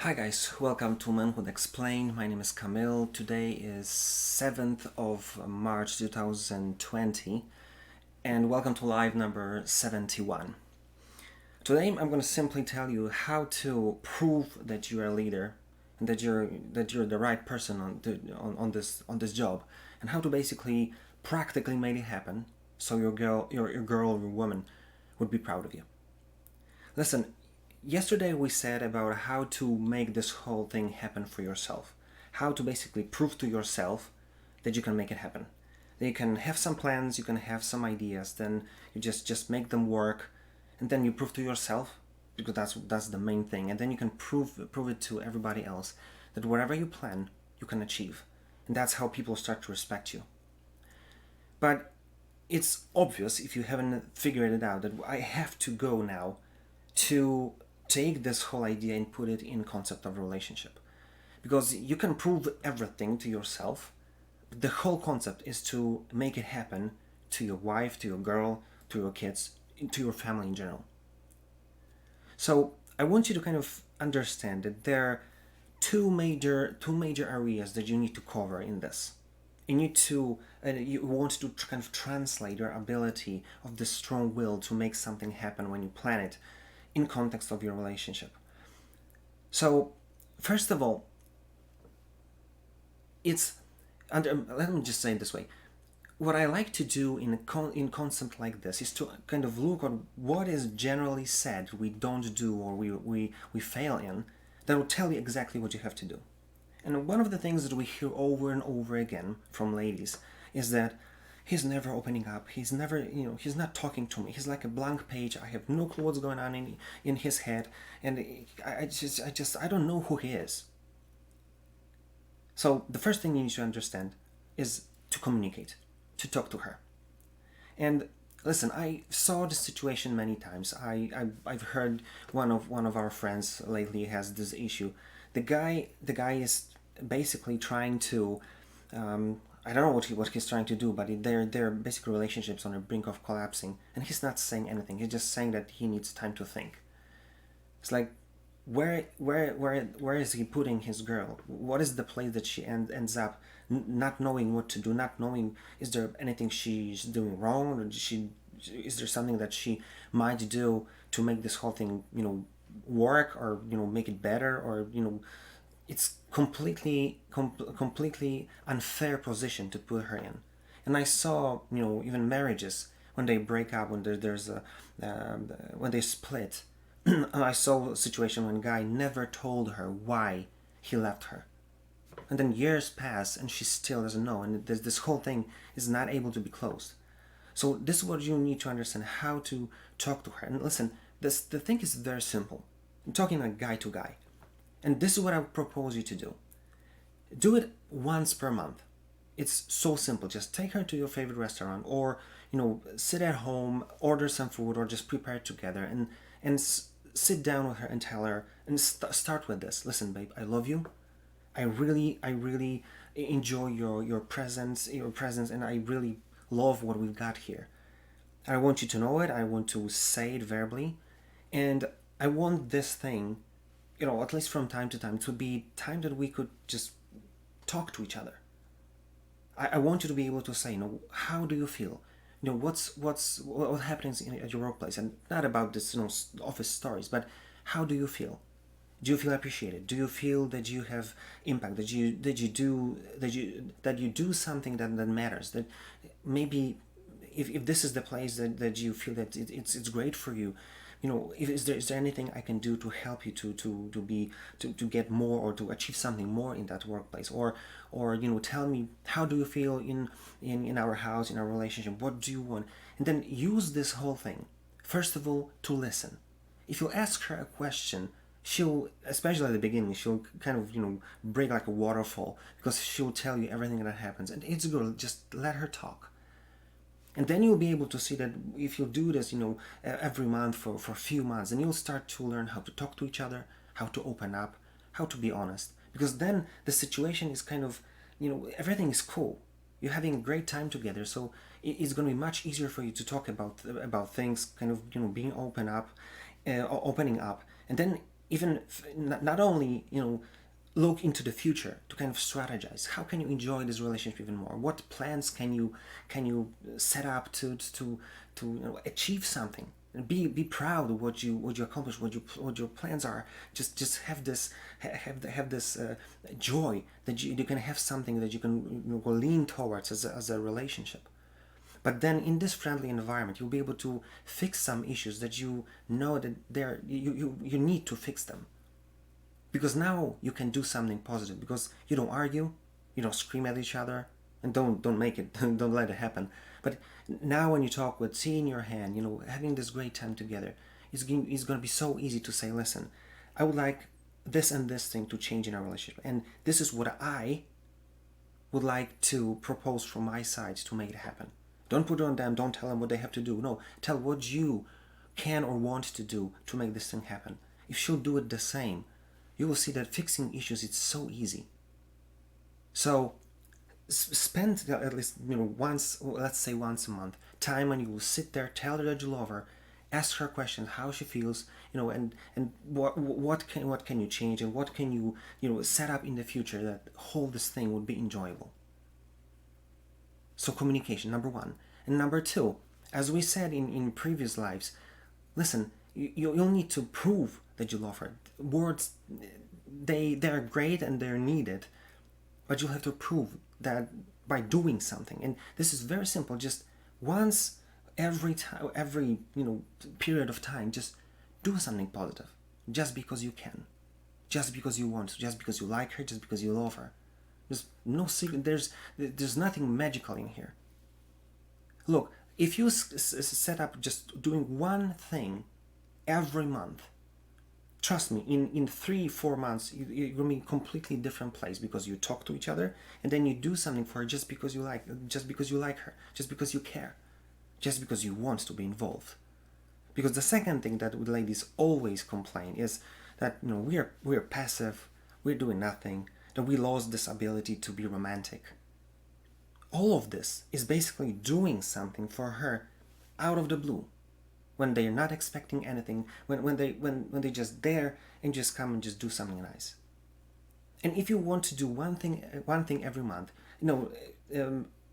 Hi guys, welcome to Manhood Explained. My name is Camille. Today is 7th of March 2020 and welcome to live number 71. Today I'm going to simply tell you how to prove that you're a leader and that you're the right person on this job, and how to basically practically make it happen so your girl or your woman would be proud of you. Listen, yesterday we said about how to make this whole thing happen for yourself. How to basically prove to yourself that you can make it happen. That you can have some plans, you can have some ideas, then you just make them work, and then you prove to yourself, because that's the main thing, and then you can prove it to everybody else that whatever you plan, you can achieve. And that's how people start to respect you. But it's obvious, if you haven't figured it out, that I have to go now to take this whole idea and put it in concept of relationship, because you can prove everything to yourself. The whole concept is to make it happen to your wife, to your girl, to your kids, to your family in general. So I want you to kind of understand that there are two major areas that you need to cover in this. You want to kind of translate your ability of the strong will to make something happen when you plan it in context of your relationship. So, first of all, let me just say it this way. What I like to do in concept like this is to kind of look at what is generally said we don't do, or we fail in, that will tell you exactly what you have to do. And one of the things that we hear over and over again from ladies is that he's never opening up, he's not talking to me, he's like a blank page, I have no clue what's going on in his head, and I don't know who he is. So the first thing you need to understand is to communicate, to talk to her. And listen, I saw this situation many times. I've heard one of our friends lately has this issue. The guy is basically trying to, I don't know what he's trying to do, but their basic relationships on the brink of collapsing, and he's not saying anything. He's just saying that he needs time to think. It's like, where is he putting his girl? What is the place that she ends up not knowing what to do, not knowing, is there anything she's doing wrong, or is there something that she might do to make this whole thing work, or make it better, or it's completely unfair position to put her in. And I saw even marriages, when they break up, when when they split. I saw a situation when a guy never told her why he left her, and then years pass and she still doesn't know, and this whole thing is not able to be closed. So this is what you need to understand, how to talk to her. And listen, the thing is very simple. I'm talking like guy to guy. And this is what I would propose you to do. Do it once per month. It's so simple. Just take her to your favorite restaurant, or sit at home, order some food, or just prepare it together, and sit down with her and tell her, and start with this. Listen, babe, I love you. I really enjoy your presence, and I really love what we've got here. I want you to know it. I want to say it verbally, and I want this thing, at least from time to time, to be time that we could just talk to each other. I want you to be able to say, how do you feel? What happens at your workplace, and not about this, office stories, but how do you feel? Do you feel appreciated? Do you feel that you have impact? That you do something that matters? That maybe if this is the place that you feel that it's great for you, is there anything I can do to help you to get more, or to achieve something more in that workplace, or tell me, how do you feel in our house, in our relationship? What do you want? And then use this whole thing, first of all, to listen. If you ask her a question, she'll, especially at the beginning, she'll kind of break like a waterfall, because she'll tell you everything that happens, and it's good. Just let her talk. And then you'll be able to see that if you do this, every month for a few months, then you'll start to learn how to talk to each other, how to open up, how to be honest. Because then the situation is kind of, everything is cool. You're having a great time together, so it's going to be much easier for you to talk about things, kind of, being opening up, and then not only, look into the future to kind of strategize. How can you enjoy this relationship even more? What plans can you set up to achieve something? And be proud of what you accomplish, what your plans are. Just have this have this joy that you can have something that you can lean towards as a relationship. But then in this friendly environment, you'll be able to fix some issues that you know that you need to fix them. Because now you can do something positive, because you don't argue, you don't scream at each other, and don't make it, don't let it happen. But now when you talk with tea in your hand, having this great time together, it's going to be so easy to say, listen, I would like this and this thing to change in our relationship, and this is what I would like to propose from my side to make it happen. Don't put it on them, don't tell them what they have to do. No, tell what you can or want to do to make this thing happen. If she'll do it the same, you will see that fixing issues is so easy. So spend at least once, let's say once a month, time when you will sit there, tell her that you love her, ask her questions, how she feels, and what can you change, and what can you set up in the future that whole this thing would be enjoyable. So communication, number one. And number two, as we said in previous lives, listen, you'll need to prove that you love her. Words, they're great and they're needed, but you'll have to prove that by doing something. And this is very simple. Just once every period of time, just do something positive. Just because you can. Just because you want to. Just because you like her. Just because you love her. There's no secret. There's nothing magical in here. Look, if you set up just doing one thing every month, trust me, in 3-4 months, you're going to be in a completely different place, because you talk to each other, and then you do something for her just because you like her, just because you care, just because you want to be involved. Because the second thing that ladies always complain is that we're passive, we're doing nothing, that we lost this ability to be romantic. All of this is basically doing something for her out of the blue, when they're not expecting anything, when they're just there and just come and just do something nice. And if you want to do one thing every month,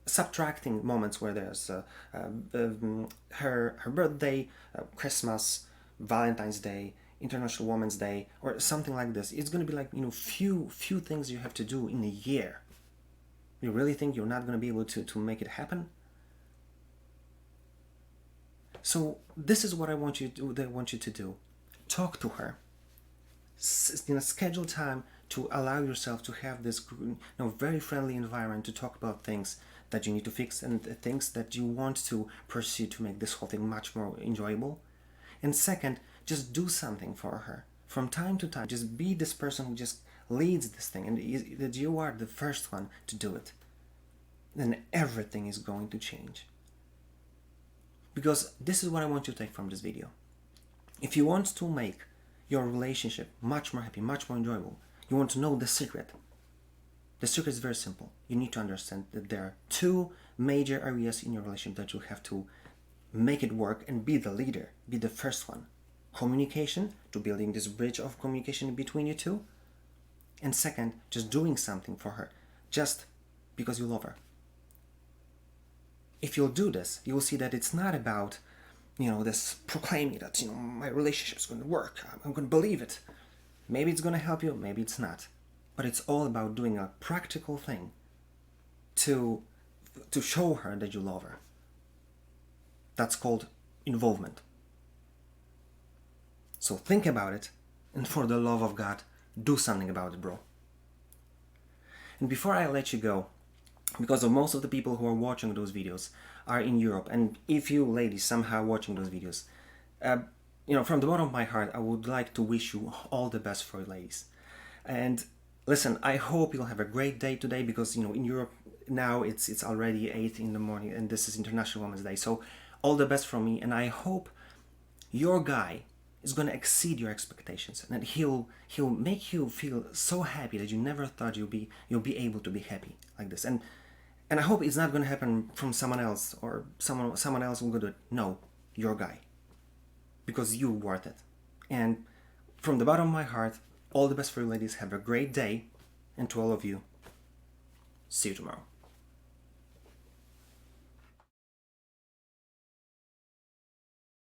subtracting moments where there's her birthday, Christmas, Valentine's Day, International Women's Day, or something like this, it's going to be like few things you have to do in a year. You really think you're not going to be able to make it happen? So this is what I want you to do. Talk to her. Schedule time to allow yourself to have this very friendly environment to talk about things that you need to fix and things that you want to pursue to make this whole thing much more enjoyable. And second, just do something for her. From time to time, just be this person who just leads this thing, and that you are the first one to do it. Then everything is going to change. Because this is what I want you to take from this video. If you want to make your relationship much more happy, much more enjoyable, you want to know the secret. The secret is very simple. You need to understand that there are two major areas in your relationship that you have to make it work and be the leader, be the first one. Communication, to building this bridge of communication between you two. And second, just doing something for her, just because you love her. If you'll do this, you'll see that it's not about, this proclaiming that, my relationship is going to work. I'm going to believe it. Maybe it's going to help you, maybe it's not. But it's all about doing a practical thing to show her that you love her. That's called involvement. So think about it, and for the love of God, do something about it, bro. And before I let you go, because of most of the people who are watching those videos are in Europe, and if you ladies somehow watching those videos, from the bottom of my heart, I would like to wish you all the best for you ladies. And listen, I hope you'll have a great day today, because in Europe now it's already 8 in the morning, and this is International Women's Day. So all the best from me, and I hope your guy is going to exceed your expectations, and that he'll make you feel so happy that you never thought you'll be able to be happy like this. And I hope it's not going to happen from someone else, or someone else will go do it. No, your guy, because you're worth it. And From the bottom of my heart, all the best for you ladies. Have a great day. And to all of you, see you tomorrow.